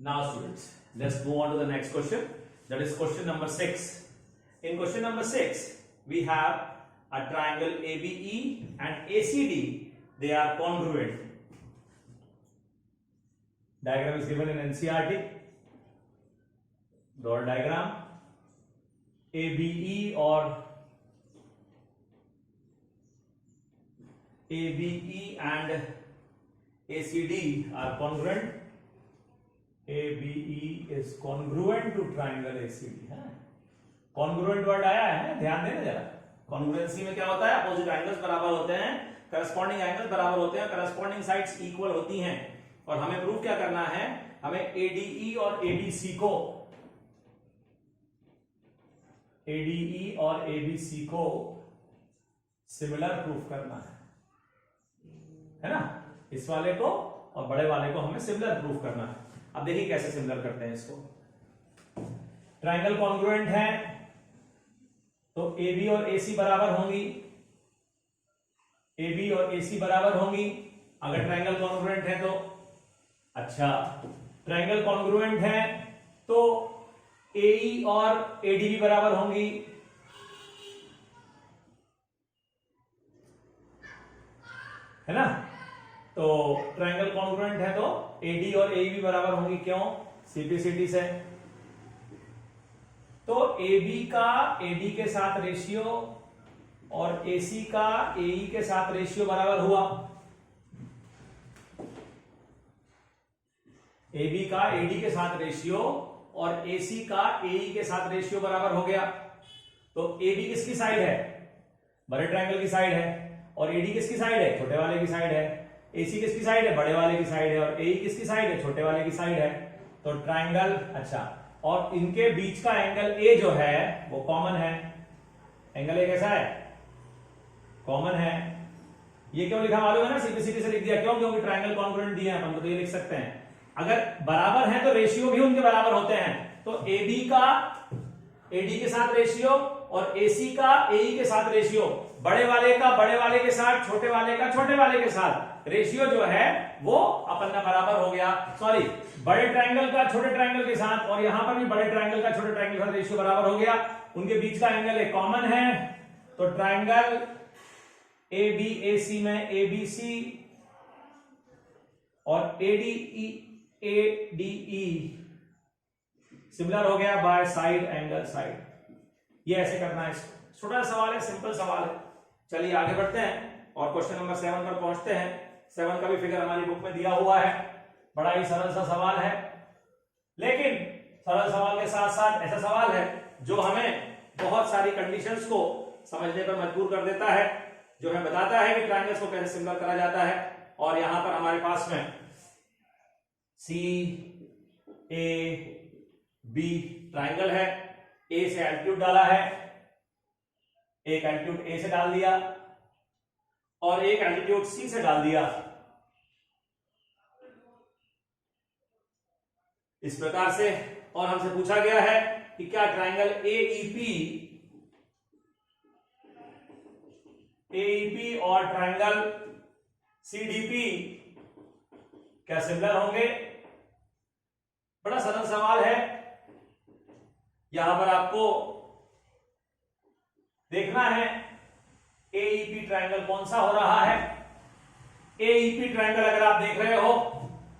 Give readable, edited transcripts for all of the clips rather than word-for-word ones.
Now students, let's move on to the next question. That is question number 6. In question number 6, we have a triangle ABE and ACD. They are congruent. Diagram is given in NCERT. Draw diagram. ABE and ACD are congruent. ABE is congruent to triangle ACD. Congruent word आया है, ध्यान देना जरा. Congruency में क्या होता है? Opposite angles बराबर होते हैं, करस्पॉन्डिंग एंगल्स बराबर होते हैं, करस्पॉन्डिंग साइड्स इक्वल होती हैं. और हमें प्रूफ क्या करना है? हमें ADE और ABC को सिमिलर प्रूफ करना है ना? इस वाले को और बड़े वाले को हमें सिमिलर प्रूफ करना है. अब देखिए कैसे सिमिलर करते हैं इसको. ट्रायंगल कॉन्ग्रुएंट है तो AB और AC बराबर होंगी. AB और AC बराबर होंगी अगर ट्रायंगल कॉन्ग्रुएंट है तो. अच्छा, ट्रायंगल कॉन्ग्रुएंट है तो AE और AD भी बराबर होंगी. है ना? तो ट्रायंगल कॉन्ग्रुएंट है तो AD और AE भी बराबर होंगी. क्यों? सिंप्लिसिटी से. तो AB का AD के साथ रेशियो और AC का AE के साथ रेशियो बराबर हुआ. AB का AD के साथ रेशियो और AC का AE के साथ रेशियो बराबर हो गया. तो AB किसकी साइड है? बड़े ट्रायंगल की साइड है. और AD किसकी साइड है? छोटे वाले की साइड है. AC किसकी साइड है? बड़े वाले की साइड है. और AE किसकी साइड है? छोटे वाले की साइड है. तो ट्रायंगल, अच्छा, और इनके बीच का एंगल A जो है वो कॉमन है. एंगल A कैसा है? कॉमन है. ये क्यों लिखा मालूम है ना? सिंप्लिसिटी से लिख दिया. क्यों? क्योंकि ट्रायंगल कॉन्ग्रुएंट दिए हैं अपन को, तो ये लिख सकते हैं. अगर बराबर है तो रेशियो भी उनके बराबर होते हैं. तो AB का AD के साथ रेशियो और AC का AE के साथ रेशियो, बड़े वाले का बड़े वाले के साथ, छोटे वाले का छोटे वाले के साथ रेशियो जो है वो अपन का बराबर हो गया. सॉरी, बड़े ट्रायंगल का छोटे ट्रायंगल के साथ, और यहां पर भी बड़े ट्रायंगल का छोटे ट्रायंगल का रेशियो बराबर हो गया. उनके बीच का एंगल एक कॉमन है. तो ट्रायंगल ABAC में ABC और ADE सिमिलर हो गया बाय साइड एंगल साइड. ये ऐसे करना है. छोटा सवाल है, सिंपल सवाल है. चलिए आगे बढ़ते हैं और क्वेश्चन नंबर 7 पर पहुंचते हैं. 7 का भी फिगर हमारी बुक में दिया हुआ है. बड़ा ही सरल सा सवाल है, लेकिन सरल सवाल के साथ साथ ऐसा सवाल है जो हमें बहुत सारी कंडीशंस को समझने पर मजबूर कर देता है, जो हमें बताता है कि ट्रायंगल्स को कैसे सिमिलर करा जाता है. और यहां पर हमारे पास में CAB ट्रायंगल है. A से एल्टीट्यूड डाला है, एक एल्टीट्यूड A से डाल दिया और एक एल्टीट्यूड C से डाल दिया. इस प्रकार से. और हमसे पूछा गया है कि क्या ट्रायंगल AEP और ट्रायंगल CDP क्या सिमिलर होंगे? बड़ा सरल सवाल है. यहां पर आपको देखना है AEP ट्रायंगल कौन सा हो रहा है. AEP ट्रायंगल अगर आप देख रहे हो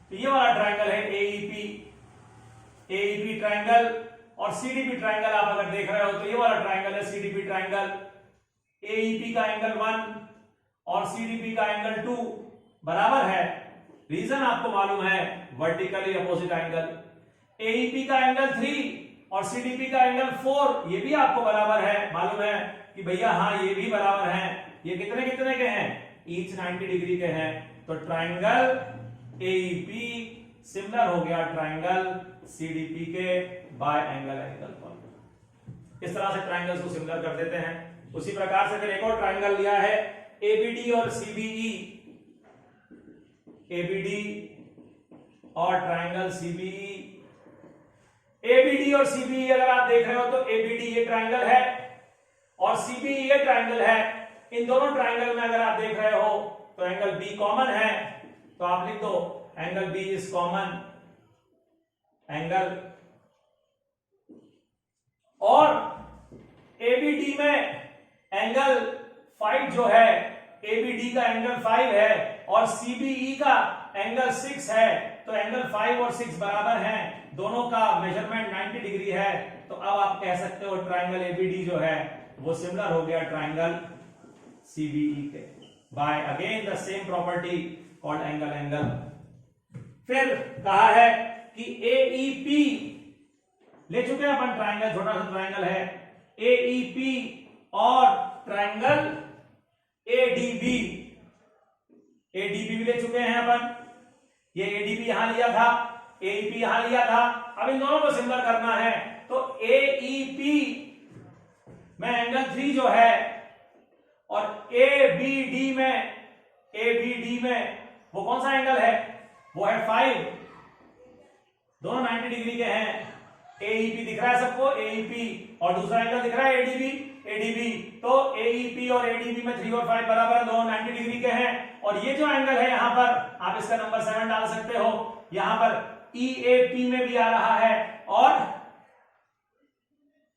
तो ये वाला ट्रायंगल है AEP ट्रायंगल. और CDP ट्रायंगल आप अगर देख रहे हो तो ये वाला ट्रायंगल है CDP ट्रायंगल. AEP का एंगल 1 और CDP का एंगल 2 बराबर है. रीजन आपको मालूम है, वर्टिकली अपोजिट एंगल. AEP का एंगल 3 और CDP का एंगल 4 ये भी आपको बराबर है. मालूम है कि भैया हाँ ये भी बराबर हैं. ये कितने कितने के हैं? ईच 90 डिग्री के हैं. तो ट्रायंगल AEP सिमिलर हो गया ट्रायंगल CDP के बाय एंगल पर. इस तरह से ट्रायंगल्स को सिमिलर कर देते हैं. उसी प्रकार से फिर एक और ट्रायंगल लिया है ABD और CBE. ABD और ट्रायंगल CBE. ABD और CBE अगर आप देख रहे हो तो ABD ये ट्रायंगल है और CBE ये ट्रायंगल है. इन दोनों ट्रायंगल में अगर आप देख रहे हो तो एंगल B कॉमन है. तो आप लिख दो angle B is common. Angle, और एबीडी में एंगल 5 जो है, एबीडी का एंगल 5 है और सीबीई का एंगल 6 है, तो एंगल 5 और 6 बराबर हैं, दोनों का मेजरमेंट 90 डिग्री है। तो अब आप कह सकते हो ट्राइंगल एबीडी जो है वो सिमिलर हो गया ट्राइंगल सीबीई के, by again the same property called angle angle. फिर कहा है कि एईपी ले चुके हैं अपन, ट्राइंगल छोटा सा ट्राइंगल है, एईपी और ट्राइंगल एडीबी, एडीबी भी ले चुके हैं अपन, ये एडीबी यहां लिया था, एईपी यहां लिया था, अब इन दोनों को सिमिलर करना है। तो एईपी में एंगल 3 जो है और एबीडी में वो कौन सा एंगल है, वो है 5, दोनों 90 डिग्री के हैं। एईपी दिख रहा है सबको, एईपी, और दूसरा एंगल दिख रहा है एडीबी, तो एईपी और एडीबी में 3 और 5 बराबर है, दोनों 90 डिग्री के हैं। और ये जो एंगल है यहां पर आप इसका नंबर 7 डाल सकते हो, यहां पर ईएपी में भी आ रहा है और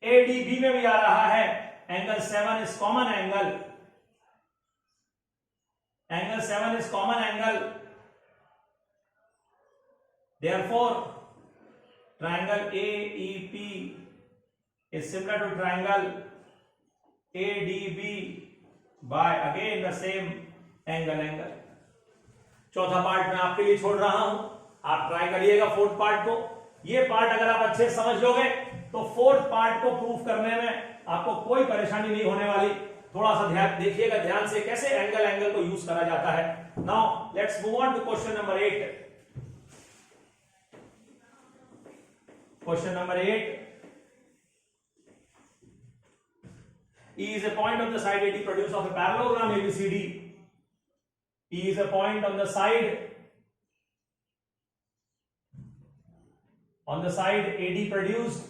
एडीबी में भी आ रहा है। Angle 7 is common angle, angle 7 is common angle, therefore triangle AEP is similar to triangle ADB by again the same angle angle। चौथा पार्ट मैं आपके लिए छोड़ रहा हूं, आप ट्राई करिएगा फोर्थ पार्ट को। ये पार्ट अगर आप अच्छे से समझ लोगे तो फोर्थ पार्ट को प्रूफ करने में आपको कोई परेशानी नहीं होने वाली। थोड़ा सा ध्यान देखिएगा, ध्यान से कैसे एंगल एंगल को यूज करा जाता है। Now let's move on to question number 8। Question number 8. E is a point on the side AD produced of a parallelogram ABCD. E is a point on the side AD produced.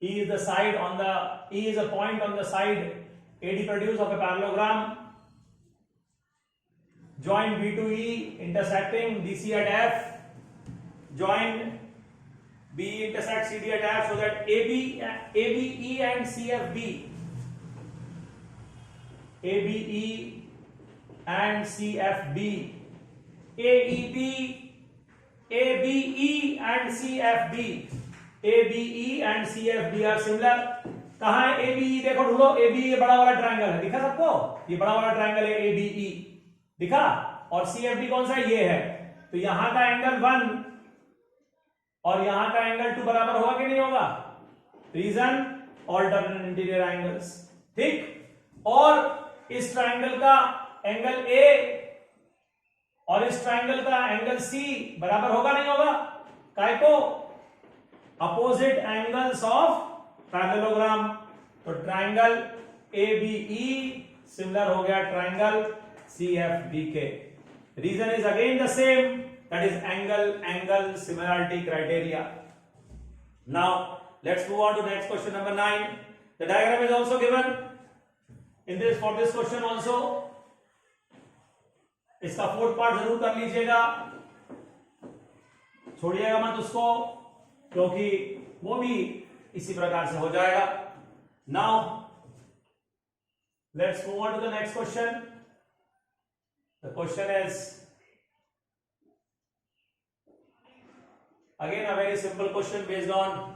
E is a point on the side AD produced of a parallelogram. Join B to E intersecting DC at F. Join B intersect CD at F so that ABE and CFB and CFB, AEB, ABE and CFB are similar। कहां है ABE, देखो ढूंढो, ABE ये बड़ा वाला triangle है, दिखा सबको, ये बड़ा वाला ट्रायंगल है ABE, दिखा, और CFB कौन सा ये है, तो यहां का एंगल 1 और यहां का एंगल 2 बराबर होगा कि नहीं होगा, रीजन ऑल्टरनेट इंटीरियर एंगल्स, ठीक। और इस ट्रायंगल का एंगल A और इस ट्रायंगल का एंगल C बराबर होगा नहीं होगा, काय को, अपोजिट एंगल्स ऑफ पैरेललोग्राम। तो ट्रायंगल ABE सिमिलर हो गया ट्रायंगल CFB के। Reason is again the same, that is angle similarity criteria। Now let's move on to next question number 9। The diagram is also given for this question also। इसका fourth part जरूर कर लीजिएगा, छोड़िएगा मत उसको, क्योंकि वो भी इसी प्रकार से हो जाएगा। Now let's move on to the next question। The question is again a very simple question based on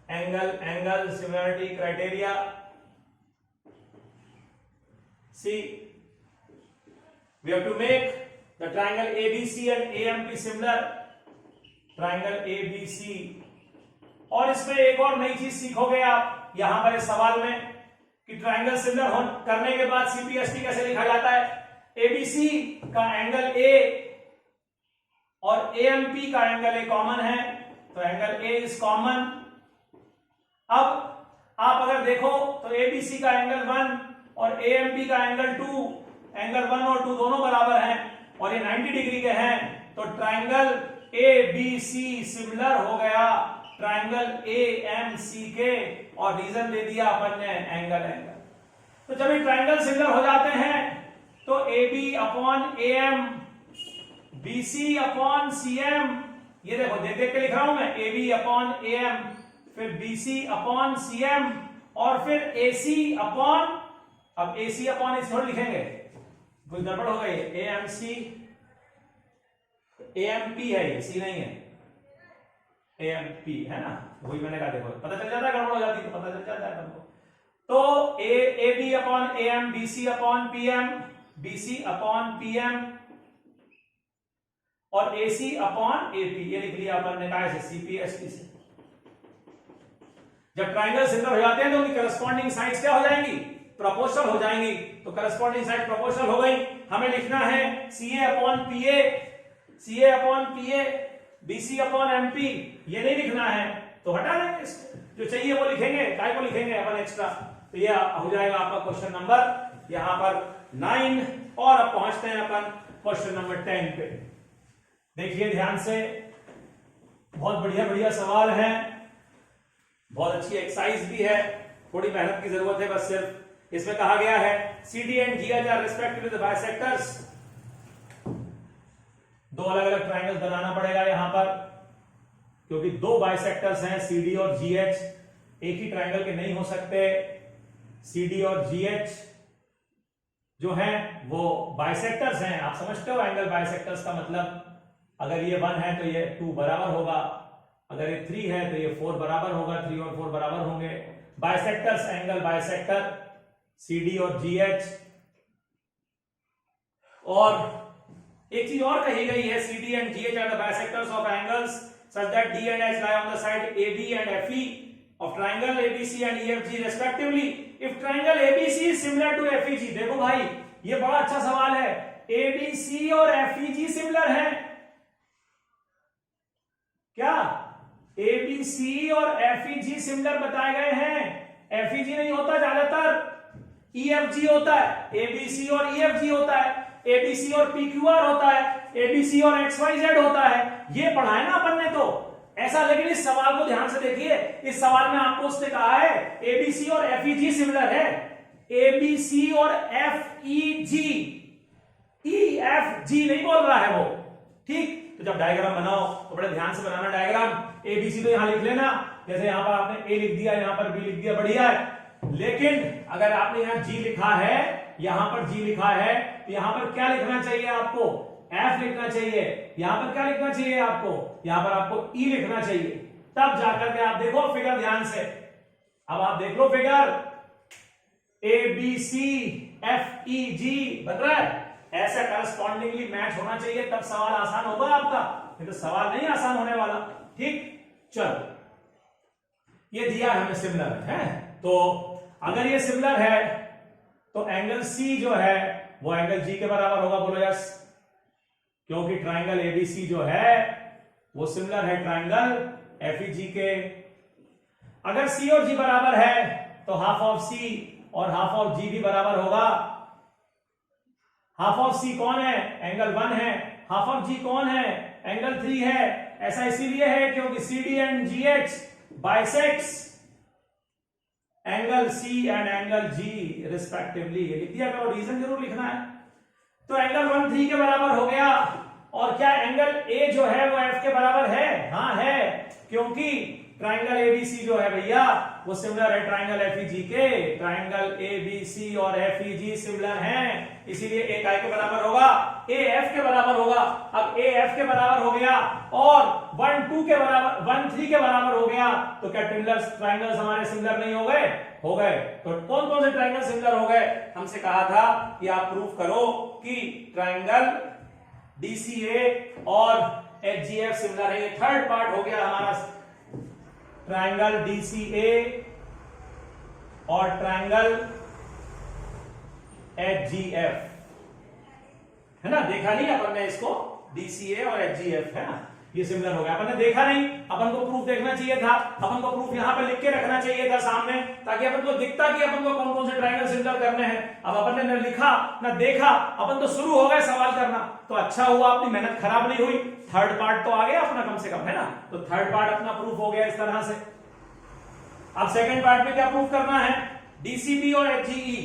angle similarity criteria। See, we have to make the triangle ABC and AMP similar, triangle ABC। और इसमें एक और नई चीज सीखोगे आप यहां पर इस सवाल में कि ट्रायंगल सिमिलर करने के बाद CPST कैसे लिखा जाता है। ABC का एंगल A और AMP का एंगल A कॉमन है, तो एंगल A इज कॉमन। अब आप अगर देखो तो ABC का एंगल 1 और AMP का एंगल 2, एंगल 1 और 2 दोनों बराबर हैं और ये 90 डिग्री के हैं, तो ट्रायंगल ABC सिमिलर हो गया ट्रायंगल AMC के, और रीजन दे दिया अपन ने एंगल। तो जब ये ट्रायंगल सिमिलर हो जाते हैं तो AB upon AM BC upon CM, ये देखो देख देख के लिख रहा हूं मैं, AB अपॉन AM, फिर BC अपॉन CM और फिर AC अपॉन, अब AC अपॉन इस थोड़ा लिखेंगे, कोई गड़बड़ हो गई, AMC, AMP है ये, C नहीं है, AMP है ना, वही मैंने कहा, देखो पता चल जाता है, गड़बड़ हो जाती तो पता चल जाता है तुमको। तो AB upon AM, BC upon PM, BC upon PM और AC अपॉन AP, ये लिख लिया अपन ने कहा से CPST से। जब ट्राइंगल सिमिलर हो जाते हैं तो उनकी करस्पॉन्डिंग साइड्स क्या हो जाएंगी, प्रोपोर्शनल हो जाएंगी। तो करस्पॉन्डिंग साइड प्रोपोर्शनल हो गई, हमें लिखना है CA upon PA, CA upon PA, BC upon MP, ये नहीं लिखना है तो हटा देंगे इसको, जो चाहिए वो लिखेंगे, काय को लिखेंगे अपन एक्स्ट्रा। तो ये हो जाएगा आपका क्वेश्चन नंबर यहां पर 9। और अब पहुंचते हैं अपन क्वेश्चन नंबर 10 पे। देखिए ध्यान से, बहुत बढ़िया बढ़िया सवाल है, बहुत अच्छी एक्सरसाइज भी है, थोड़ी मेहनत की जरूरत है बस सिर्फ। इसमें कहा गया है CD and GH are respectively the bisectors. दो अलग अलग ट्राइंगल्स बनाना पड़ेगा यहां पर, क्योंकि दो बाइसेक्टर्स हैं CD और GH, एक ही ट्राइंगल के नहीं हो सकते। CD और GH जो हैं वो बाइसेक्टर्स हैं, आप समझते हो एंगल बाइसेक्टर्स का मतलब, अगर ये 1 है तो ये 2 बराबर होगा, अगर ये 3 है तो ये 4 बराबर होगा, 3 और 4 बराबर होंगे। बाइसेक्टर्स, एंगल बाइसेक्टर CD और GH। और एक चीज और कही गई है, CD and GH are the bisectors of angles such that D and H lie on the side AB and FE of triangle ABC and EFG respectively. If triangle ABC is similar to FEG, देखो भाई ये बड़ा अच्छा सवाल है, ABC और FEG similar हैं क्या? ABC और FEG सिमिलर बताए गए हैं, FEG नहीं होता, ज्यादातर EFG होता है, ABC और EFG होता है, ABC और PQR होता है, ABC और XYZ होता है, ये पढ़ा है ना अपन ने तो ऐसा। लेकिन इस सवाल को ध्यान से देखिए, इस सवाल में आपको उसने कहा है ABC और FEG सिमिलर है, ABC और FEG, EFG नहीं बोल रहा है वो, ठीक। तो जब डायग्राम बनाओ तो बड़े ध्यान से बनाना डायग्राम। ABC तो यहां लिख लेना, जैसे यहां पर आपने A लिख दिया, यहां पर B लिख दिया, बढ़िया है। लेकिन अगर आपने यहां G लिखा है, यहां पर G लिखा है, तो यहां पर क्या लिखना चाहिए आपको? F लिखना चाहिए। यहां पर क्या लिखना चाहिए आपको? यहां पर आपको E लिखना चाहिए, तब जाकर के आप देखो फिगर ध्यान से। अब आप देख लो फिगर, ABC FEG बन रहा है, ऐसा करस्पॉन्डिंगली मैच होना चाहिए, तब सवाल आसान होगा आपका, नहीं तो सवाल नहीं आसान होने वाला, ठीक। चलो ये दिया हमें सिमिलर है, तो अगर ये सिमिलर है तो एंगल C जो है वो एंगल G के बराबर होगा, बोलो यस, क्योंकि ट्राइंगल ABC जो है वो सिमिलर है ट्राइंगल FEG के। अगर C और G बराबर है तो हाफ ऑफ C और हाफ ऑफ G भी बराबर होगा। हाफ ऑफ C कौन है? एंगल 1 है। हाफ ऑफ G कौन है? एंगल 3 है। ऐसा इसीलिए है क्योंकि CD and GH bisects angle C and angle G respectively. ये लिख दिया करो, रीजन जरूर लिखना है। तो एंगल 1 3 के बराबर हो गया। और क्या एंगल A जो है वो F के बराबर है? हाँ है, क्योंकि ट्राइंगल ABC जो है भैया वो सिमिलर है ट्राइंगल FEG के। ट्राइंगल ABC और FEG सिमिलर हैं, इसीलिए A काय के बराबर होगा? A F के बराबर होगा। अब A F के बराबर हो गया और 1 2 के बराबर 1 3 के बराबर हो गया, तो क्या ट्राइंगल्स हमारे सिमिलर नहीं हो गए? हो गए। तो कौन कौन से ट्राइंगल सिमिलर हो गए? हमसे कहा था कि आप प्रूफ करो कि ट्राइंगल DCA और HGF सिमिलर है। ये थर्ड पार्ट हो गया हमारा, ट्राइंगल DCA और ट्राइंगल HGF, है ना। देखा नहीं अपन ने इसको, DCA और HGF, है ना, ये सिमिलर हो गया। अपन ने देखा नहीं, अपन को प्रूफ देखना चाहिए था, अपन को प्रूफ यहां पे लिख के रखना चाहिए था सामने, ताकि अपन को दिखता कि अपन को कौन कौन से ट्राइंगल सिमिलर करने हैं। अब अपन ने न लिखा न देखा, अपन तो शुरू हो गए सवाल करना। तो अच्छा हुआ अपनी मेहनत खराब नहीं हुई, थर्ड पार्ट तो आ गया अपना कम से कम, है ना। तो थर्ड पार्ट अपना प्रूफ हो गया इस तरह से। अब सेकंड पार्ट में क्या प्रूफ करना है? DCB और HGE,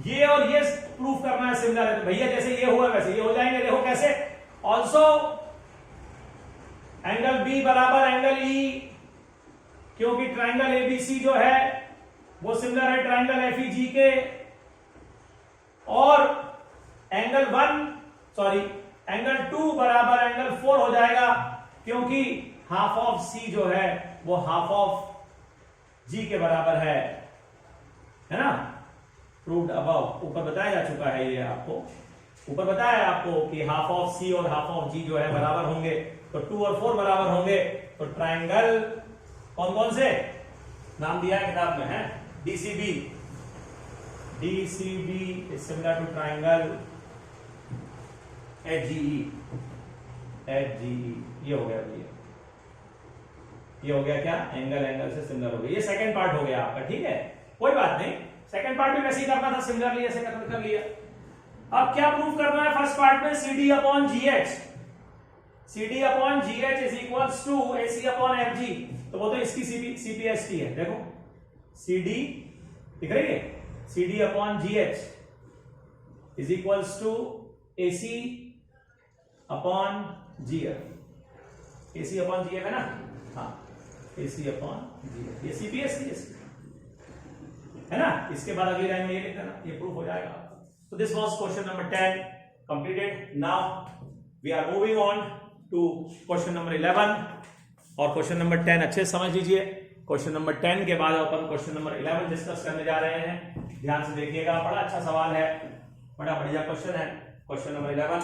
ये और ये प्रूफ करना है सिमिलर है। तो भैया जैसे ये हुआ वैसे ये हो जाएंगे। देखो कैसे, ऑल्सो एंगल बी बराबर एंगल ई, क्योंकि ट्राइंगल एबीसी जो है वो सिमिलर है ट्राइंगल एफईजी के, और एंगल 2 बराबर एंगल 4 हो जाएगा, क्योंकि हाफ ऑफ सी जो है वो हाफ ऑफ जी के बराबर है ना। प्रूव्ड अबव, ऊपर बताया जा चुका है, ये आपको ऊपर बताया आपको कि हाफ ऑफ सी और हाफ ऑफ जी जो है बराबर होंगे, तो 2 और 4 बराबर होंगे। तो ट्राइंगल कौन कौन से नाम दिया है किताब में, है DCB, DCB is similar to triangle HGE, ये हो गया भैया, ये हो गया क्या, एंगल से सिमिलर हो गया। ये सेकंड पार्ट हो गया आपका, ठीक है, कोई बात नहीं, सेकंड पार्ट भी वैसे ही करना था, सिमिलरली ऐसे कर लिया। अब क्या प्रूफ करना है फर्स्ट पार्ट में, CD upon GH, CD upon GH is equals to AC upon FG, तो वो तो इसकी CPST है, देखो CD दिख रही है, CD upon GH is equals to AC upon GF, AC upon GF है ना, हाँ AC अपॉन GF, ये CPST है ना। इसके बाद अगली लाइन में ये लिख देना, ये प्रूफ हो जाएगा। So this was question number 10 completed. Now we are moving on to question number 11, और क्वेश्चन नंबर 10 अच्छे समझ लीजिए। क्वेश्चन नंबर 10 के बाद अपन क्वेश्चन नंबर 11 डिस्कस करने जा रहे हैं, ध्यान से देखिएगा, बड़ा अच्छा सवाल है, बड़ा बढ़िया क्वेश्चन है। Question number 11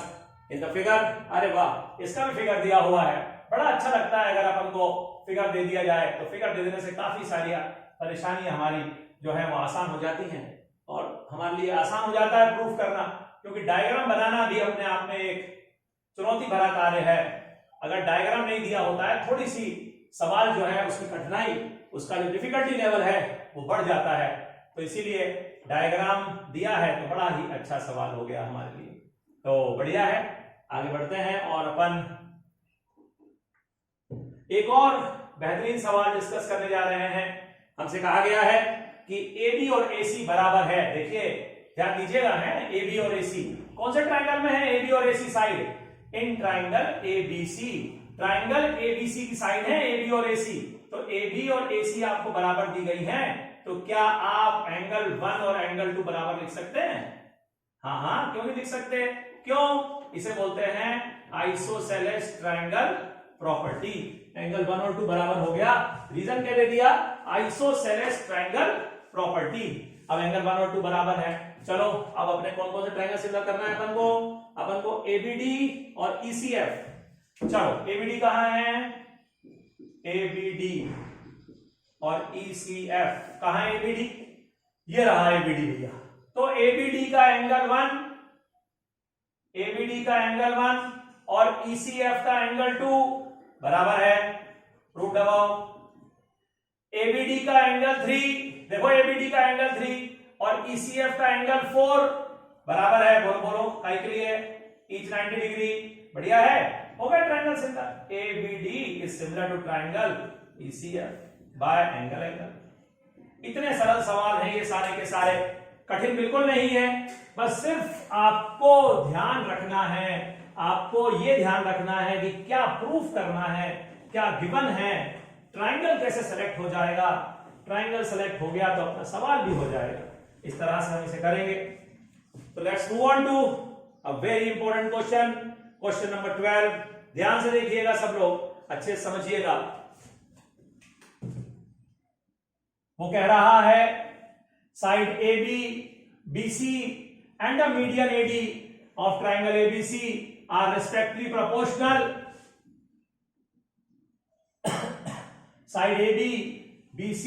in the figure, अरे वाह, इसका भी फिगर दिया हुआ है, बड़ा अच्छा लगता है अगर अपन को फिगर दे दिया जाए, तो फिगर दे देने से काफी सारी परेशानियां हमारी जो है वो आसान हो जाती हैं, और हमारे लिए आसान हो जाता है प्रूफ करना, क्योंकि डायग्राम बनाना भी अपने आप में एक चुनौती भरा कार्य है। अगर डायग्राम नहीं दिया होता है, थोड़ी सी सवाल जो है उसकी कठिनाई, उसका जो डिफिकल्टी लेवल है वो बढ़ जाता है, तो इसीलिए डायग्राम दिया है तो बड़ा ही अच्छा सवाल हो गया हमारे लिए। तो बढ़िया है, आगे बढ़ते हैं और अपन एक और बेहतरीन सवाल डिस्कस करने जा रहे हैं। हमसे कहा गया है कि AB और AC बराबर है, देखिए ध्यान दीजिएगा, है AB और AC कौन से ट्राइंगल में है, AB और AC side, in triangle ABC, triangle ABC की साइड है AB और AC, तो AB और AC आपको बराबर दी गई है, तो क्या आप एंगल 1 और एंगल 2 बराबर लिख सकते हैं? हाँ हाँ, क्यों नहीं लिख सकते, क्यों, इसे बोलते हैं आइसोसेलेस ट्राइंगल प्रॉपर्टी। एंगल 1 और 2 बराबर हो गया, रीजन क्या दे दिया, आइसोसेलेस ट्राइंगल प्रॉपर्टी। अब एंगल 1 और 2 बराबर है, चलो अब अपने कौन कौन से ट्राइंगल सिमिलर करना है अपन को ABD और ECF। चलो ABD कहां है, ABD और ECF कहां है, ABD ये रहा ABD भैया, तो ABD का एंगल 1, ABD का एंगल 1 और ECF का एंगल 2 बराबर है, प्रूफ दबाओ। ABD का एंगल 3, देखो ABD का एंगल 3 और ECF का एंगल 4 बराबर है, बोलो काई के लिए, ईच 90 डिग्री, बढ़िया है, हो गया triangle similar. ABD is similar to triangle ECF by angle. इतने सरल सवाल हैं ये सारे के सारे, कठिन बिल्कुल नहीं है, बस सिर्फ आपको ध्यान रखना है, आपको ये ध्यान रखना है कि क्या प्रूफ करना है, क्या गिवन है, ट्राइंगल कैसे सेलेक्ट हो जाएगा, ट्राइंगल सेलेक्ट हो गया तो अपना सवाल भी हो जाएगा, इस तरह से हम इसे करेंगे। तो let's move on to a very important question, question number 12, ध्यान से देखिएगा सब लोग, अच्छे से समझिएगा। वो कह रहा है side AB, BC and the median AD of triangle ABC are respectively proportional. Side AB, BC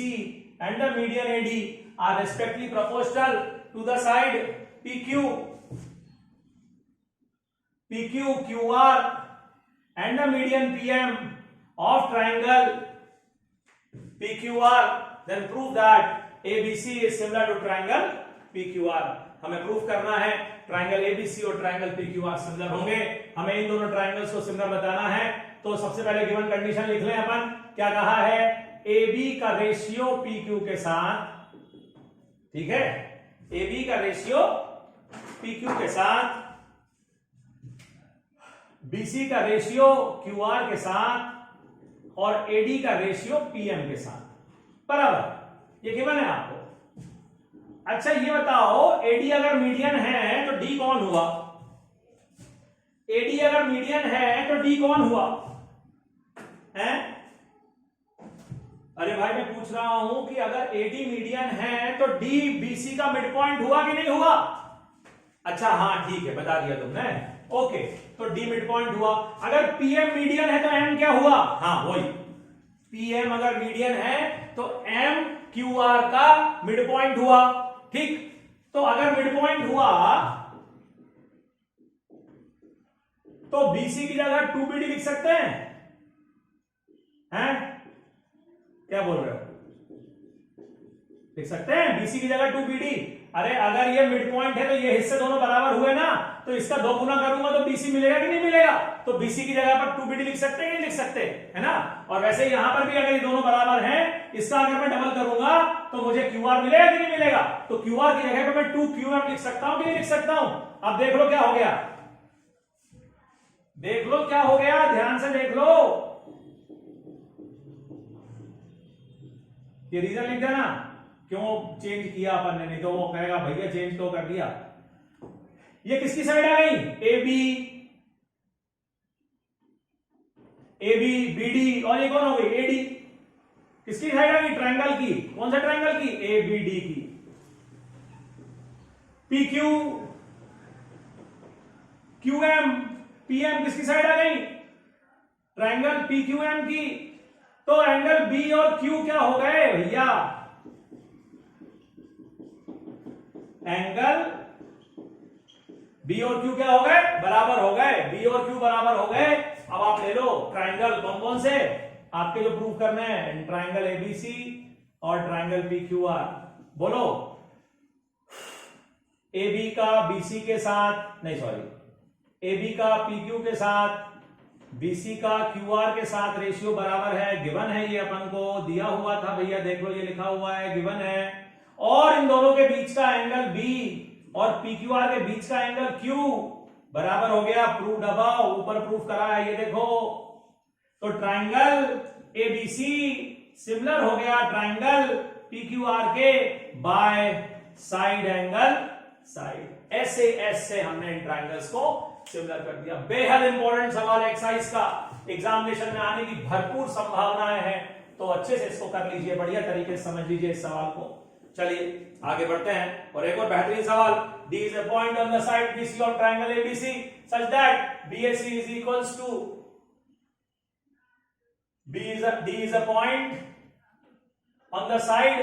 and the median AD are respectively proportional to the side PQ, QR and the median PM of triangle PQR. Then prove that ABC is similar to triangle PQR. हमें proof करना है triangle ABC और triangle PQR similar होंगे, हमें इन दोनों triangles को similar बताना है। तो सबसे पहले गिवन कंडीशन लिख लें अपन, क्या कहा है, AB का रेशियो PQ के साथ, ठीक है, AB का रेशियो PQ के साथ बीसी का रेशियो क्यूआर के साथ और एडी का रेशियो पीएम के साथ बराबर, ये गिवन है आपको। अच्छा ये बताओ, एडी अगर मीडियन है तो डी कौन हुआ? एडी अगर मीडियन है तो डी कौन हुआ है? अरे भाई मैं पूछ रहा हूं कि अगर एडी मीडियन है तो डी बीसी का मिड पॉइंट हुआ कि नहीं हुआ? अच्छा हाँ ठीक है, बता दिया तुमने, ओके, तो डी मिड पॉइंट हुआ। अगर पीएम मीडियन है तो एम क्या हुआ? हाँ वही, पीएम अगर मीडियन है तो एम क्यूआर का मिड पॉइंट हुआ, ठीक। तो अगर मिड पॉइंट हुआ तो बीसी की जगह 2BD लिख सकते हैं? क्या बोल रहे हो? लिख सकते हैं बीसी की जगह 2BD। अरे अगर ये मिड पॉइंट है तो ये हिस्से दोनों बराबर हुए ना, तो इसका 2 गुना करूंगा तो बीसी मिलेगा कि नहीं मिलेगा? तो बीसी की जगह पर 2BD लिख सकते हैं, नहीं लिख सकते, है ना? और वैसे यहां पर भी अगर ये दोनों बराबर हैं, इसका अगर मैं डबल करूंगा तो मुझे क्यूआर मिलेगा कि नहीं मिलेगा? तो क्यूआर की जगह पर मैं 2QM लिख सकता हूं कि नहीं लिख सकता हूं? अब देख लो क्या हो गया, देख लो क्या हो गया, ध्यान से देख लो, ये रीजन लिख देना क्यों चेंज किया अपन ने, नहीं तो वो कहेगा भैया चेंज तो कर दिया। ये किसकी साइड आ गई? AB BD, और ये कौन हो गई? AD। किसकी साइड आ गई? ट्रायंगल की। कौन सा ट्रायंगल की? ABD की। PQ QM PM किसकी साइड आ गई? ट्रायंगल PQM की। तो एंगल B और Q क्या हो गए भैया? एंगल B और Q क्या हो गए? बराबर हो गए। B और Q बराबर हो गए। अब आप ले लो ट्रायंगल कौन कौन से आपके जो प्रूव करने हैं, ट्रायंगल ABC और ट्रायंगल PQR। बोलो, AB का BC के साथ, नहीं सॉरी, AB का PQ के साथ, BC का QR के साथ रेशियो बराबर है, गिवन है, ये अपन को दिया हुआ था भैया, देख लो ये लिखा हुआ है, गिवन है। और इन दोनों के बीच का एंगल B और PQR के बीच का एंगल Q बराबर हो गया, प्रूव अबव, ऊपर प्रूफ करा है, ये देखो। तो ट्रायंगल ABC सिमिलर हो गया ट्रायंगल PQR के बाय साइड एंगल साइड। ऐसे हमने इन ट्रायंगल्स को सिमिलर कर दिया। बेहद इंपॉर्टेंट सवाल एक्सरसाइज का, एग्जामिनेशन में आने की भरपूर संभावनाएं हैं, तो अच्छे से इसको कर लीजिए, बढ़िया तरीके से समझ लीजिए इस सवाल को। चलिए आगे बढ़ते हैं और एक और बेहतरीन सवाल। D is a point on the side BC of triangle ABC such that BAC is equals to D is a point on the side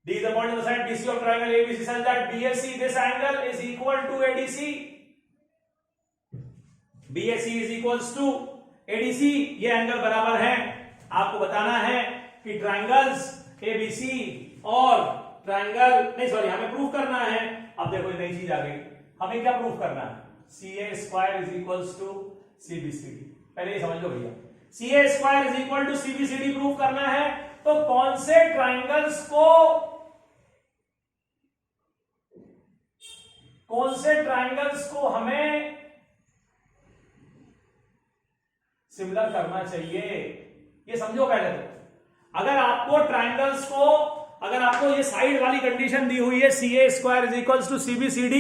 D is a point on the side BC of triangle ABC such that BAC, this angle is equal to ADC. BAC is equals to ADC, ये angle बराबर है। आपको बताना है कि triangles ABC और triangle, नहीं sorry, हमें प्रूफ करना है। अब देखो नई चीज आ गई, हमें क्या प्रूफ करना है? CA square is equals to CBCD। पहले ये समझ लो भैया, CA square is equal to CBCD proof करना है, तो कौन से ट्रायंगल्स को हमें सिमिलर करना चाहिए, ये समझो पहले। तो अगर आपको ट्रायंगल्स को, अगर आपको ये साइड वाली कंडीशन दी हुई है CA square is equals to CBCD,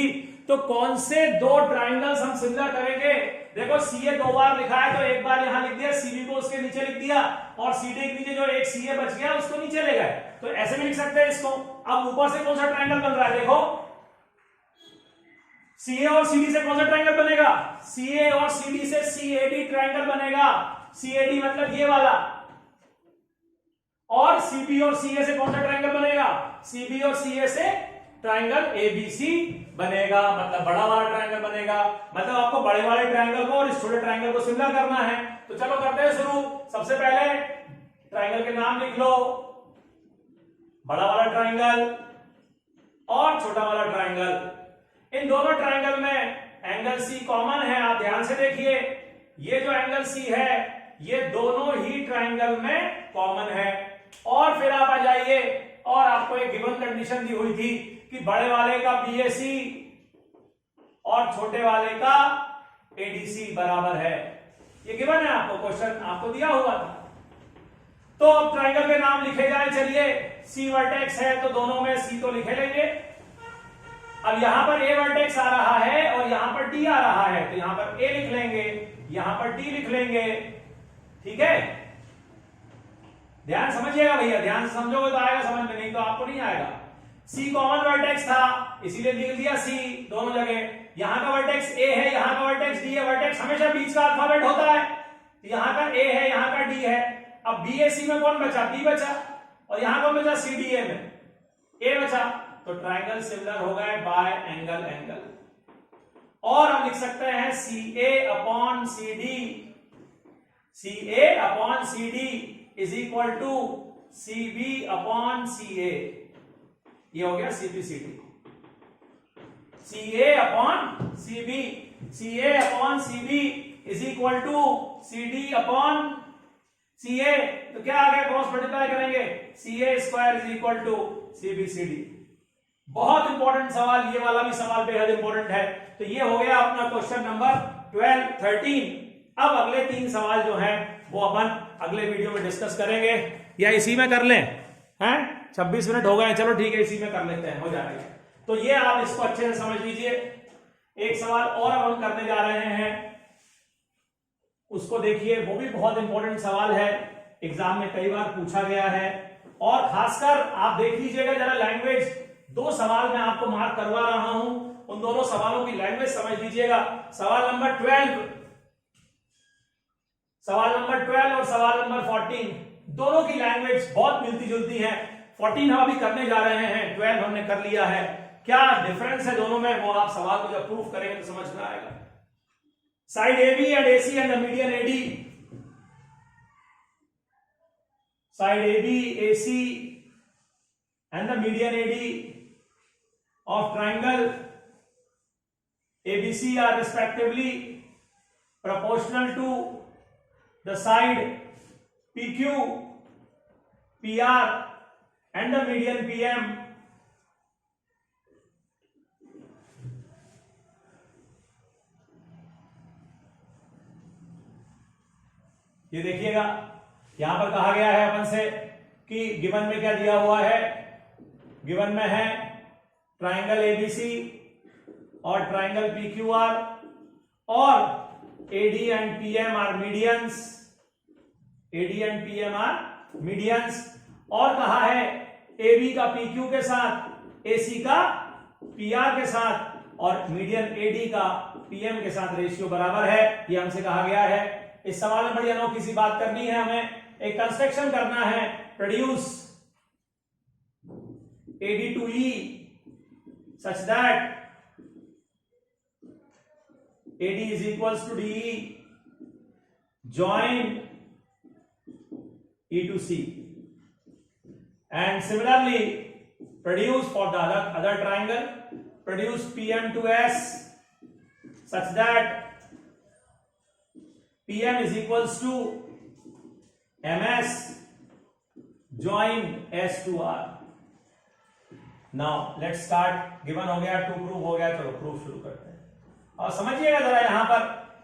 तो कौन से दो ट्रायंगल्स हम सिमिलर करेंगे? देखो CA 2 बार लिखा है तो एक बार यहां लिख दिया, CB को उसके नीचे लिख दिया, और CD के नीचे जो एक CA बच गया उसको नीचे ले गए, तो ऐसे भी लिख सकते हैं इसको। अब ऊपर से कौन सा ट्रायंगल बन रहा है? देखो CA और CD से कौन सा ट्रायंगल बनेगा? CA और CD से CAD ट्रायंगल बनेगा। CAD मतलब ये वाला। और CB और CA से कौन सा ट्रायंगल बनेगा? CB और CA से ट्रायंगल ABC बनेगा, मतलब बड़ा वाला ट्रायंगल बनेगा। मतलब आपको बड़े वाले ट्रायंगल को और इस छोटे ट्रायंगल को सिमिलर करना है। तो चलो करते हैं शुरू। सबसे पहले ट्रायंगल के नाम लिख लो, बड़ा वाला ट्रायंगल और छोटा वाला ट्रायंगल। इन दोनों ट्रायंगल में एंगल C कॉमन है, आप ध्यान से देखिए, ये जो एंगल C है ये दोनों ही ट्रायंगल में कॉमन है। और फिर आप आ जाइए, और आपको एक गिवन कंडीशन दी हुई थी कि बड़े वाले का BAC और छोटे वाले का एडीसी बराबर है। ये गिवन है आपको, क्वेश्चन आपको दिया हुआ था। तो अब ट्राइंगल के नाम लिखे जाए, चलिए सी वर्टेक्स है तो दोनों में सी तो लिखे लेंगे। अब यहां पर ए वर्टेक्स आ रहा है और यहां पर डी आ रहा है, तो यहां पर ए लिख लेंगे, यहां पर डी लिख लेंगे, ठीक है। ध्यान समझिएगा भैया, ध्यान से समझोगे तो आएगा समझ में, नहीं तो आपको नहीं आएगा। सी कॉमन वर्टेक्स था इसीलिए लिख दिया सी दोनों जगह। यहां का वर्टेक्स ए है, यहां का वर्टेक्स डी है। वर्टेक्स हमेशा बीच का अल्फाबेट होता है, तो यहां का ए है, यहां का डी है। अब बी ए सी में कौन बचा? बी बचा। और यहां कौन बचा? सी डी ए में ए बचा। तो ट्राइंगल सिमिलर हो गए बाय एंगल एंगल। और हम लिख सकते हैं C A upon C D, C A upon C D is equal to C B upon C A. ये हो गया CBCD. C A upon C B, C A upon C B is equal to C D upon C A. तो क्या आ गया? Cross multiply करेंगे, C A square is equal to C B C D. बहुत important सवाल, ये वाला भी सवाल बेहद इंपॉर्टेंट है। तो ये हो गया अपना क्वेश्चन नंबर 12, 13। अब अगले 3 सवाल जो हैं वो अपन अगले वीडियो में डिस्कस करेंगे, या इसी में कर लें, हैं? 26 मिनट हो गए, चलो ठीक है इसी में कर लेते हैं, हो जाएगा। तो ये आप इसको अच्छे से समझ लीजिए। एक सवाल और अब हम करने जा रहे हैं, उसको देखिए, वो भी बहुत इंपॉर्टेंट सवाल है, एग्जाम में कई बार पूछा गया है। और खासकर आप देख लीजिएगा जरा लैंग्वेज, 2 सवाल मैं आपको मार्क करवा रहा हूं, उन दोनों सवालों की लैंग्वेज समझ लीजिएगा। सवाल नंबर 12, सवाल नंबर 12 और सवाल नंबर 14, दोनों की लैंग्वेज बहुत मिलती जुलती है। 14 हम अभी करने जा रहे हैं, 12 हमने कर लिया है। क्या डिफरेंस है दोनों में, वो आप सवाल को जब प्रूफ करेंगे तो समझ में आएगा। Side AB and AC and the median AD, side AB, AC and the median AD of triangle ABC are respectively proportional to the side PQ, PR and the median PM. ये देखिएगा, यहां पर कहा गया है अपन से कि गिवन में क्या दिया हुआ है। गिवन में है ट्राइंगल एबीसी और ट्राइंगल पीक्यूआर और AD and PM are medians, AD and PM are medians. और कहा है एबी का पीक्यू के साथ, एसी का पीआर के साथ और मीडियन एडी का पीएम के साथ रेशियो बराबर है, ये हमसे कहा गया है। इस सवाल में बड़ी अनोखी सी बात करनी है, हमें एक कंस्ट्रक्शन करना है, produce AD to E such that AD is equals to DE, join E to C, and similarly produce for the other triangle, produce PM to S such that PM is equals to MS, join S to R. Now let's start. Given हो गया, to prove हो गया, चलो proof शुरू करते हैं। और समझिएगा जरा यहां पर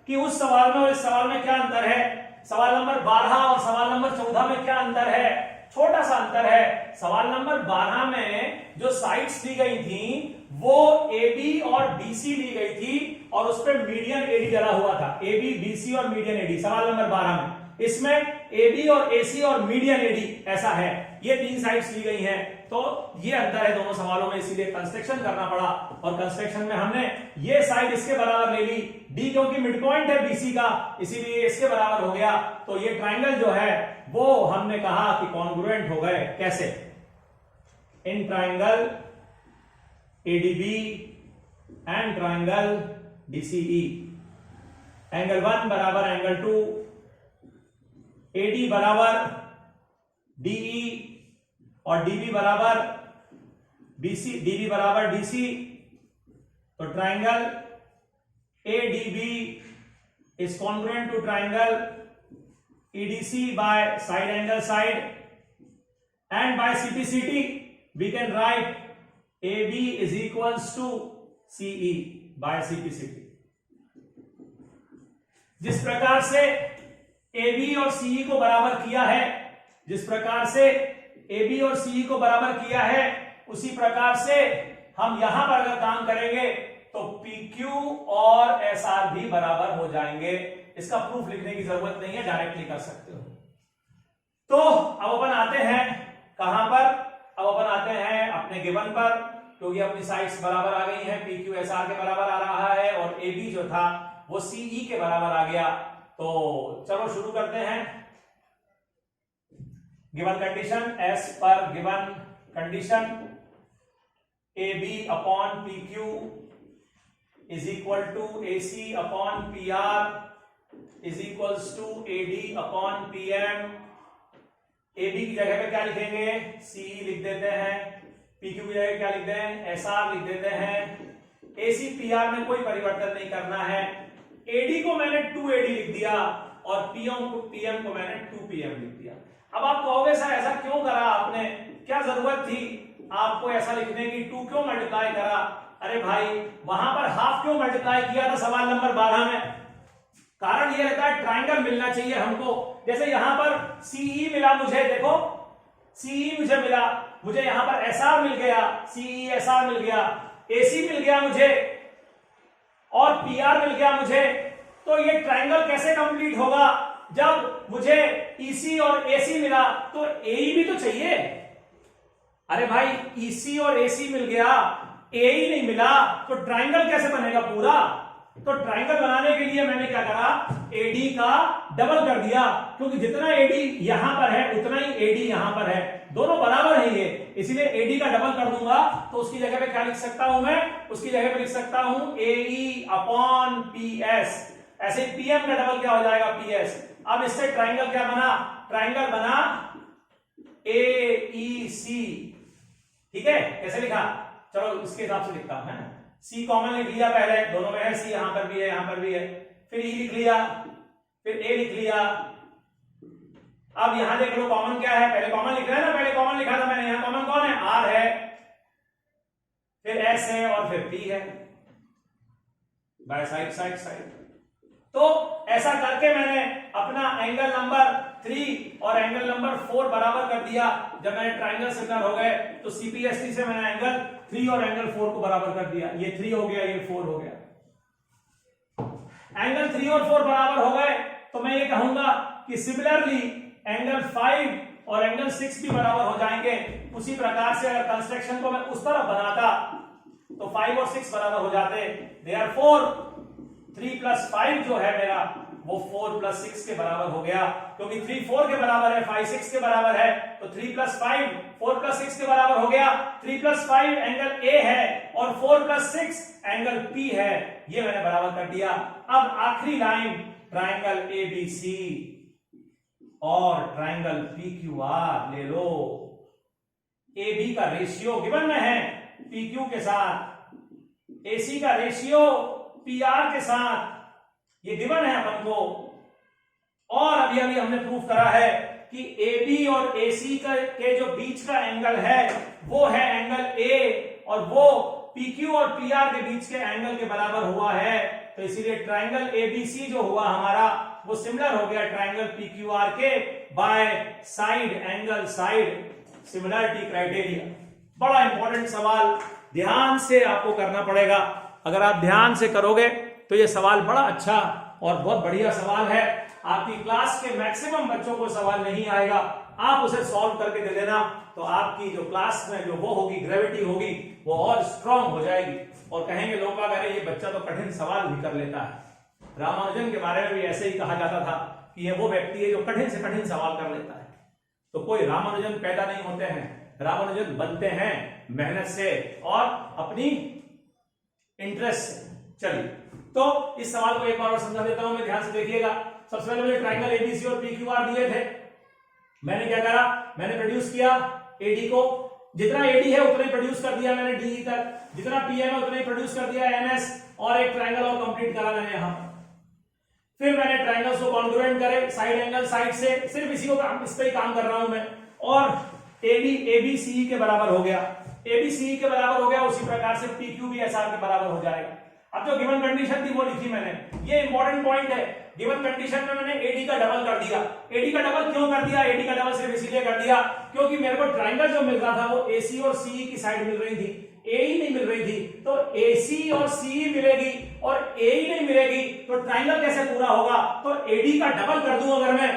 कि उस सवाल में और इस सवाल में क्या अंतर है। सवाल नंबर 12 और सवाल नंबर 14 में क्या अंतर है? छोटा सा अंतर है। सवाल नंबर 12 में जो साइड्स दी गई थी वो AB और BC ली गई थी और उस पर मीडियन AD डला हुआ था। AB, BC और मीडियन AD सवाल नंबर 12 में। इसमें AB और AC और मीडियन AD ऐसा है, ये 3 साइड्स ली गई हैं। तो ये अंतर है दोनों सवालों में, इसीलिए कंस्ट्रक्शन करना पड़ा। और कंस्ट्रक्शन में हमने ये साइड इसके बराबर ले ली, डी क्योंकि मिड पॉइंट है BC का, इसीलिए इसके बराबर हो गया। तो ये ट्राइंगल जो है वो हमने कहा कि कॉन्ग्रुएंट हो गए। कैसे? In triangle ADB and triangle DCE, angle 1 बराबर एंगल 2, AD बराबर DE और DB बराबर BC, DB बराबर DC। तो triangle ADB is congruent to triangle EDC by side angle side, and by CPCT we can write AB is equals to CE। By CP/CT। जिस प्रकार से AB और CE को बराबर किया है, जिस प्रकार से AB और CE को बराबर किया है, उसी प्रकार से हम यहां पर अगर काम करेंगे तो PQ और SR भी बराबर हो जाएंगे। इसका प्रूफ लिखने की जरूरत नहीं है, डायरेक्टली कर सकते हो। तो अब अपन आते हैं कहां पर, अब अपन आते हैं अपने गिवन पर, क्योंकि अपनी साइड्स बराबर आ गई हैं, PQ SR के बराबर आ रहा है और AB जो था वो CE के बराबर आ गया। तो चलो शुरू करते हैं। गिवन कंडीशन, एज पर given condition AB upon PQ is equal to AC upon PR is equals to AD upon PM। AB की जगह पे क्या लिखेंगे, CE लिख देते हैं, PQ की जगह क्या लिख दें, SR लिख देते हैं। AC PR में कोई परिवर्तन नहीं करना है। AD को मैंने 2AD लिख दिया और PM को मैंने 2PM लिख दिया। अब आप कहोगे सर ऐसा क्यों करा आपने, क्या जरूरत थी आपको ऐसा लिखने की, 2 क्यों मल्टीप्लाई करा? अरे भाई वहां पर हाफ क्यों मल्टीप्लाई किया था सवाल नंबर 12 में? कारण ये रहता है ट्रायंगल मिलना चाहिए हमको। जैसे यहां पर CE मिला मुझे, देखो CE मुझे मिला, मुझे यहां पर SR मिल गया, CE SR मिल गया, AC मिल गया मुझे और PR मिल गया मुझे। तो ये ट्रायंगल कैसे कंप्लीट होगा? जब मुझे EC और AC मिला तो AE भी तो चाहिए। अरे भाई EC और AC मिल गया, AE नहीं मिला, तो ट्रायंगल कैसे बनेगा पूरा? तो ट्रायंगल बनाने के लिए मैंने क्या करा, AD का डबल कर दिया, क्योंकि जितना AD यहां पर है उतना ही AD यहां पर है, दोनों बराबर है ये, इसीलिए AD का डबल कर दूंगा। तो उसकी जगह पे क्या लिख सकता हूं मैं, उसकी जगह पे लिख सकता हूं AE अपॉन PS। ऐसे PM का डबल क्या हो जाएगा, PS। अब इससे ट्रायंगल क्या बना, ट्रायंगल बना AEC। ठीक है, कैसे लिखा, चलो इसके हिसाब से लिखता हूं, है ना। C कॉमन लिख लिया पहले, दोनों में है C, यहां पर भी है यहां पर भी है, फिर E लिख लिया, फिर A लिख लिया। अब यहां देख लो कॉमन क्या है, पहले कॉमन लिख रहा है ना, पहले कॉमन लिखा था मैंने, यहां कॉमन कौन है, R है, फिर S है और फिर P है, बाय साइड साइड साइड। तो ऐसा करके मैंने अपना एंगल नंबर 3 और एंगल नंबर 4 बराबर कर दिया। जब मैंने ट्रायंगल सिमिलर हो गए तो CPST से मैंने एंगल 3 और एंगल 4 को बराबर कर दिया। ये 3 हो गया, ये 4 हो गया। एंगल 3 और 4 बराबर हो गए तो मैं ये कहूंगा कि सिमिलरली एंगल 5 और एंगल 6 भी बराबर हो जाएंगे। उसी प्रकार से अगर कंस्ट्रक्शन को मैं उस तरफ बनाता तो 5 और 6 बराबर हो जाते। देयरफॉर 3 + 5 जो है मेरा वो 4 + 6 के बराबर हो गया, क्योंकि 3 4 के बराबर है, 5 6 के बराबर है, तो 3 + 5 4 + 6 के बराबर हो गया। 3 + 5 एंगल A है और 4 + 6 एंगल P है, ये मैंने बराबर कर दिया। अब आखिरी लाइन, ट्रायंगल ABC और ट्रायंगल PQR ले लो। AB का रेशियो गिवन में है PQ के साथ, AC का रेशियो PR के साथ, ये गिवन है अपन को। और अभी अभी हमने प्रूफ करा है कि AB और AC के जो बीच का एंगल है वो है एंगल A और वो PQ और PR के बीच के एंगल के बराबर हुआ है। तो इसीलिए ट्रायंगल ABC जो हुआ हमारा वो सिमिलर हो गया ट्रायंगल PQR के by side angle side similarity criteria. बड़ा इंपॉर्टेंट सवाल, ध्यान से आपको करना पड़ेगा। अगर आप ध्यान से करोगे तो ये सवाल बड़ा अच्छा और बहुत बढ़िया सवाल है। आपकी क्लास के मैक्सिमम बच्चों को सवाल नहीं आएगा, आप उसे सॉल्व करके दे देना तो आपकी जो क्लास में जो वो होगी, ग्रेविटी होगी, वो और स्ट्रांग हो जाएगी और कहेंगे लोग अगर ये बच्चा तो कठिन सवाल भी कर लेता है। रामानुजन के बारे में भी ऐसे ही कहा जाता था कि ये वो व्यक्ति है जो कठिन से कठिन सवाल कर लेता है। तो कोई रामानुजन पैदा नहीं होते हैं, रामानुजन बनते हैं मेहनत से और अपनी इंटरेस्ट से। चलिए तो इस सवाल को एक बार और समझा देता हूं मैं, ध्यान से देखिएगा। सबसे पहले मुझे ट्रायंगल ABC और PQR दिए थे, मैंने क्या करा, मैंने प्रोड्यूस किया AD को, जितना AD है उतना ही प्रोड्यूस कर दिया मैंने DE तक, जितना PM है उतना ही प्रोड्यूस कर दिया MS, और एक ट्रायंगल और कंप्लीट करा मैंने यहां। फिर मैंने ट्रायंगल्स को कॉन्ग्रुएंट करे साइड एंगल साइड से, सिर्फ इसी को इस पे ही काम कर रहा हूं मैं। और ABCE के बराबर हो गया, ABCE के बराबर हो गया, उसी प्रकार से PQ भी SR के बराबर हो जाएगा। अब जो गिवन कंडीशन थी वो लिखी मैंने, ये इंपॉर्टेंट पॉइंट है। गिवन कंडीशन में मैंने एडी का डबल कर दिया। एडी का डबल क्यों कर दिया? एडी का डबल सिर्फ इसीलिए कर दिया क्योंकि मेरे को ट्राइंगल जो मिल रहा था वो एसी और सीई की साइड मिल रही थी, एई नहीं मिल रही थी। तो एसी और सीई मिलेगी और एई नहीं मिलेगी तो ट्राइंगल कैसे पूरा होगा? तो एडी का डबल कर दूं अगर मैं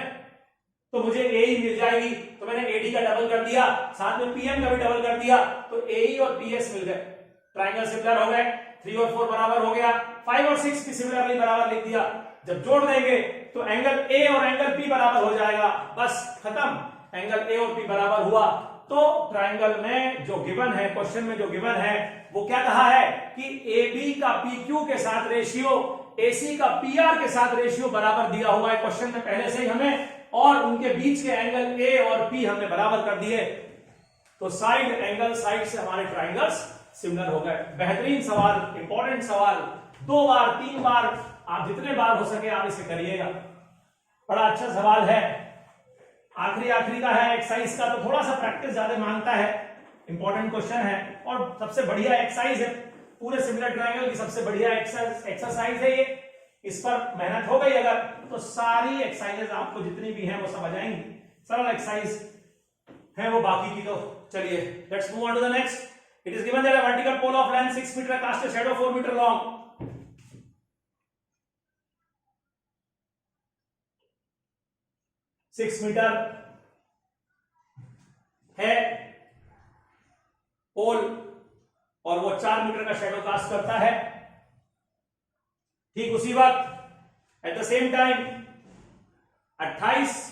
तो मुझे एई मिल जाएगी। तो मैंने एडी का डबल कर दिया, साथ में पीएम का भी डबल कर दिया, तो एई और पीएस मिल गए। ट्राइंगल सिमिलर हो गए, 3 और 4 बराबर हो गया, 5 और 6 भी सिमिलरली बराबर लिख दिया। जब जोड़ देंगे तो एंगल ए और एंगल पी बराबर हो जाएगा, बस खत्म। एंगल ए और पी बराबर हुआ तो ट्राइंगल में जो गिवन है, क्वेश्चन में जो गिवन है वो क्या कहा है कि ए बी का पी क्यू के साथ रेशियो एसी का पीआर के साथ रेशियो बराबर दिया हुआ है क्वेश्चन में पहले से ही हमें, और उनके बीच के एंगल ए और पी हमने बराबर कर दिए। तो साइड एंगल साइड से हमारे ट्राइंगल्स सिमिलर हो गए। बेहतरीन सवाल, इंपॉर्टेंट सवाल, 2 बार 3 बार आप जितने बार हो सके आप इसे करिएगा। बड़ा अच्छा सवाल है, आखिरी का है एक्सरसाइज का, तो थोड़ा सा प्रैक्टिस ज्यादा मांगता है। इंपॉर्टेंट क्वेश्चन है और सबसे बढ़िया एक्सरसाइज है, पूरे सिमिलर ट्रायंगल की सबसे बढ़िया एक्सरसाइज है ये। इस पर मेहनत हो गई अगर तो सारी एक्सरसाइजेस आपको जितनी भी हैं वो समझ आएंगी। सरल एक्सरसाइज है वो, बाकी की तो चलिए let's move on to the next. It is given that a vertical pole of length 6 meter cast a shadow 4 meter long. 6 metre है पोल और वो 4 मीटर का शेडो कास्ट करता है। ठीक उसी वक्त at the same time 28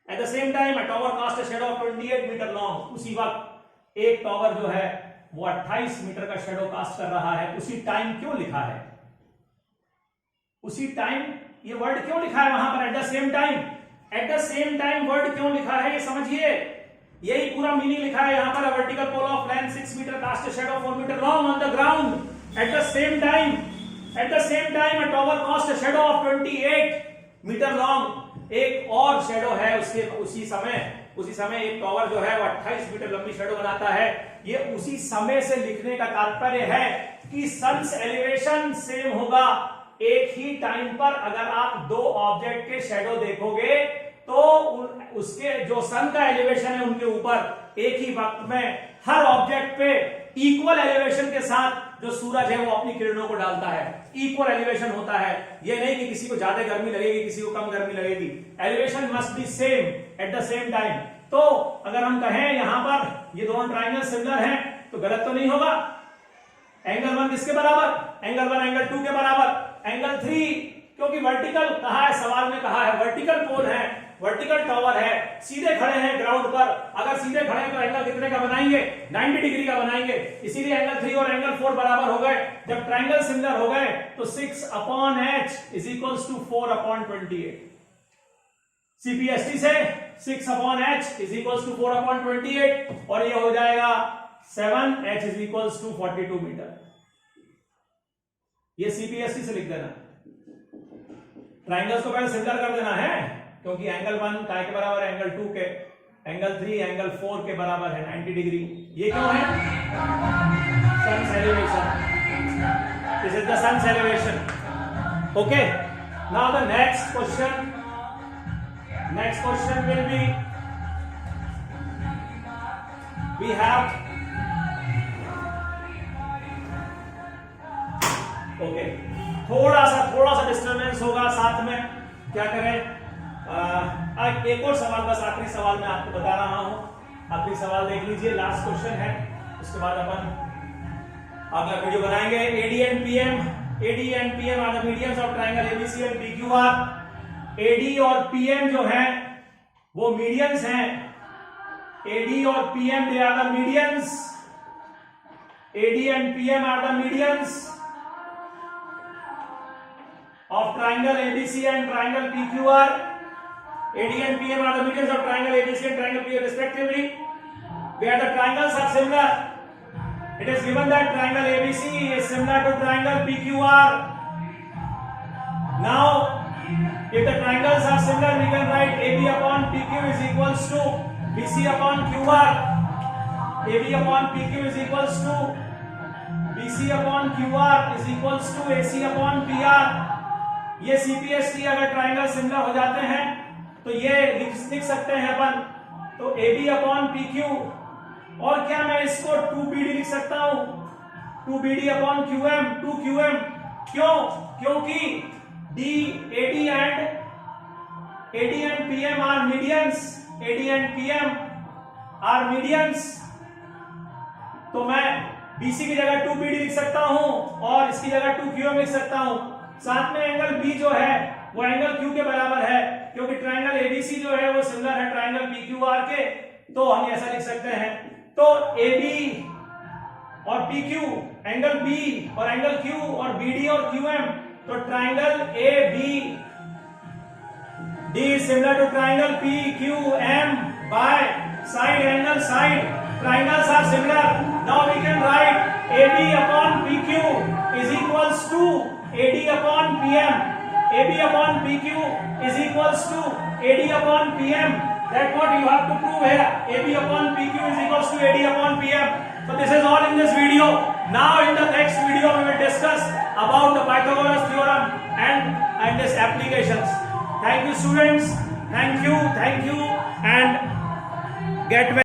at the same time a tower cast a shadow of 28 meter long. उसी वक्त एक टॉवर जो है वो 28 मीटर का शेडो कास्ट कर रहा है। उसी टाइम क्यों लिखा है? उसी टाइम ये वर्ड क्यों लिखा है वहां पर? Eight the same time, at the same time word क्यों लिखा है ये समझिए। यही पूरा मीनिंग लिखा है यहां पर। Vertical pole of length 6 meter cast a shadow 4 meter long on the ground at the same time, at the same time a tower cast a shadow of 28 meter long. एक और शेडो है उसके उसी समय एक टॉवर जो है वो 28 मीटर लंबी शेडो बनाता है। ये उसी समय से लिखने का तात्पर्य है कि सन्स एलिवेशन सेम होगा। एक ही टाइम पर अगर आप 2 ऑब्जेक्ट के शेडो देखोगे तो उसके जो सन का एलिवेशन है उनके ऊपर एक ही वक्त में हर ऑब्जेक्ट पे इक्वल एलिवेशन के साथ जो सूरज है वो अपनी किरणों को डालता है। इक्वल एलिवेशन होता है, ये नहीं कि किसी को ज्यादा गर्मी लगेगी किसी को कम गर्मी लगेगी। Elevation must be same at the same time. तो अगर हम कहें यहां पर ये दोनों ट्राइंगल सिमिलर हैं तो गलत तो नहीं होगा। एंगल 1 किसके बराबर? एंगल 1 एंगल 2 के बराबर। एंगल 3 क्योंकि वर्टिकल कहा है, सवाल में कहा है वर्टिकल पोल है, वर्टिकल टॉवर है, सीधे खड़े हैं ग्राउंड पर। अगर सीधे खड़े हैं तो एंगल कितने का बनाएंगे? 90 डिग्री का बनाएंगे। इसीलिए एंगल 3 और एंगल 4 बराबर हो गए। जब ट्राइंगल सिमिलर हो गए तो 6/h is equals to 4/28। CPST से 6/h इज इक्वल्स टू 4/28 और ये हो जाएगा 7h is equals to 42 meter. ये सीपीएसटी से लिख देना। ट्राइंगल्स को पहले सिमिलर कर देना है क्योंकि एंगल 1 काय के बराबर है एंगल 2 के, एंगल 3 एंगल 4 के बराबर है 90 डिग्री। ये क्यों है? Sun's elevation, this is the sun's elevation. Okay, now the next question will be we have okay थोड़ा सा डिस्टर्बेंस होगा साथ में, क्या करें? एक और सवाल, बस आखिरी सवाल मैं आपको बता रहा हूं। आखिरी सवाल देख लीजिए, लास्ट क्वेश्चन है, उसके बाद अपन अगला वीडियो बनाएंगे। AD and PM are the medians of triangle ABC and PQR। AD और PM जो हैं वो मीडियंस हैं। AD और PM they are the medians. AD and PM are the medians of triangle ABC and triangle PQR. AD and PM are the medians of triangle ABC and triangle PQR respectively, where the triangles are similar. It is given that triangle ABC is similar to triangle PQR. Now, if the triangles are similar, we can write AB upon PQ is equals to BC upon QR. AB upon PQ is equals to BC upon QR is equals to AC upon PR। ये CPST अगर triangle similar हो जाते हैं तो ये लिख सकते हैं अपन, तो AB अपॉन PQ, और क्या मैं इसको 2BD लिख सकता हूं, 2BD अपॉन QM, 2QM। क्यों? क्योंकि AD and PM are medians, AD and PM are medians. तो मैं BC की जगह 2BD लिख सकता हूं और इसकी जगह 2QM लिख सकता हूं। साथ में एंगल B जो है वो एंगल Q के बराबर है, क्योंकि ट्राइंगल ABC जो है वो सिमिलर है ट्राइंगल PQR के, तो हम ऐसा लिख सकते हैं। तो AB और PQ, एंगल B और एंगल Q, और BD और QM, तो triangle AB D is similar to triangle PQM by side angle side. Triangles are similar. Now we can write AB upon PQ is equals to AD upon PM. AB upon PQ is equals to AD upon PM. That's what you have to prove here. AB upon PQ is equals to AD upon PM. So this is all in this video. Now in the next video we will discuss about the Pythagoras theorem and its applications. Thank you students. Thank you and get well.